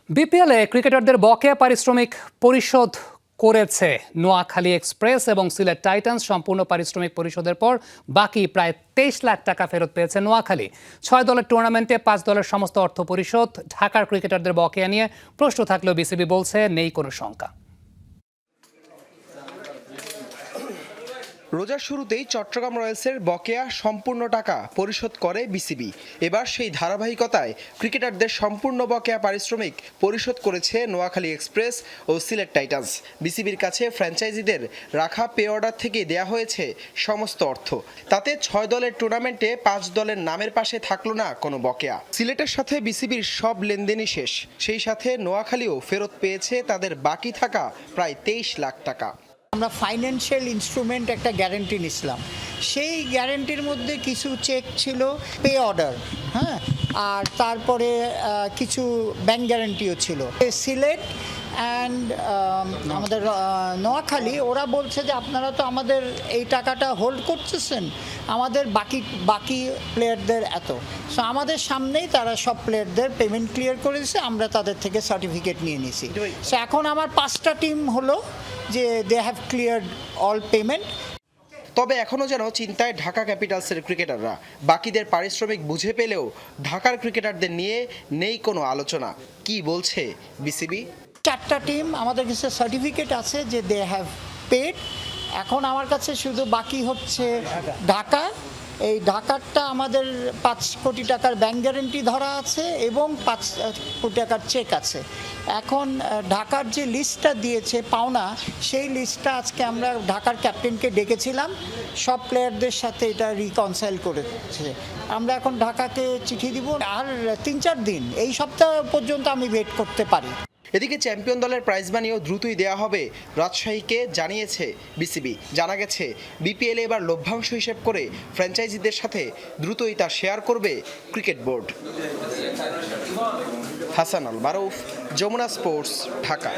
বিপিএলে ক্রিকেটারদের বকেয়া পারিশ্রমিক পরিশোধ করেছে নোয়াখালী এক্সপ্রেস এবং সিলেট টাইটান্স। সম্পূর্ণ পারিশ্রমিক পরিশোধের পর বাকি প্রায় 23 লাখ টাকা ফেরত পেয়েছে নোয়াখালী। 6 দলের টুর্নামেন্টে 5 দলের সমস্ত অর্থ পরিশোধ। ঢাকার ক্রিকেটারদের বকেয়া নিয়ে প্রশ্ন থাকলেও বিসিবি বলছে নেই কোনো শঙ্কা। রোজার শুরুতেই চট্টগ্রাম রয়্যালসের বকেয়া সম্পূর্ণ টাকা পরিশোধ করে বিসিবি। এবার সেই ধারাবাহিকতায় ক্রিকেটারদের সম্পূর্ণ বকেয়া পারিশ্রমিক পরিশোধ করেছে নোয়াখালী এক্সপ্রেস ও সিলেট টাইটান্স। বিসিবির কাছে ফ্র্যাঞ্চাইজিদের রাখা পে অর্ডার থেকে দেয়া হয়েছে সমস্ত অর্থ। তাতে 6 দলের টুর্নামেন্টে 5 দলের নামের পাশে থাকলো না কোনো বকেয়া। সিলেটের সাথে বিসিবির সব লেনদেনই শেষ। সেই সাথে নোয়াখালীও ফেরত পেয়েছে তাদের বাকি থাকা প্রায় 23 লাখ টাকা। আমরা ফাইন্যান্সিয়াল ইনস্ট্রুমেন্ট একটা গ্যারান্টি নিছিলাম, সেই গ্যারান্টির মধ্যে কিছু চেক ছিল, পে অর্ডার, হ্যাঁ, আর তারপরে কিছু ব্যাংক গ্যারান্টিও ছিল। সিলেট অ্যান্ড আমাদের নোয়াখালী ওরা বলছে যে আপনারা তো আমাদের এই টাকাটা হোল্ড করতেছেন, আমাদের বাকি প্লেয়ারদের এত। সো আমাদের সামনেই তারা সব প্লেয়ারদের পেমেন্ট ক্লিয়ার করে দিয়েছে, আমরা তাদের থেকে সার্টিফিকেট নিয়ে নিছি। সো এখন আমার 5টা টিম হলো যে they have cleared all payment. তবে এখনও যেন চিন্তায় ঢাকা ক্যাপিটালসের ক্রিকেটাররা। বাকিদের পারিশ্রমিক বুঝে পেলেও ঢাকার ক্রিকেটারদের নিয়ে নেই কোনো আলোচনা। কি বলছে বিসিবি? 4টা টিম আমাদের কাছে সার্টিফিকেট আছে যে দে হ্যাভ পেড। এখন আমার কাছে শুধু বাকি হচ্ছে ঢাকা। এই ঢাকারটা আমাদের 5 কোটি টাকার ব্যাংক গ্যারেন্টি ধরা আছে এবং 5 কোটি টাকার চেক আছে। এখন ঢাকার যে লিস্টটা দিয়েছে পাওনা, সেই লিস্টটা আজকে আমরা ঢাকার ক্যাপ্টেনকে ডেকেছিলাম, সব প্লেয়ারদের সাথে এটা রিকনসাইল করেছে। আমরা এখন ঢাকাকে চিঠি দিব, আর 3-4 দিন এই সপ্তাহ পর্যন্ত আমি ওয়েট করতে পারি। এদিকে চ্যাম্পিয়ন দলের প্রাইজ মানিও দ্রুতই দেয়া হবে রাজশাহীকে জানিয়েছে বিসিবি। জানা গেছে বিপিএল এবার লভ্যাংশ হিসেব করে ফ্র্যাঞ্চাইজিদের সাথে দ্রুতই তা শেয়ার করবে ক্রিকেট বোর্ড। হাসান আল মারুফ, যমুনা স্পোর্টস, ঢাকা।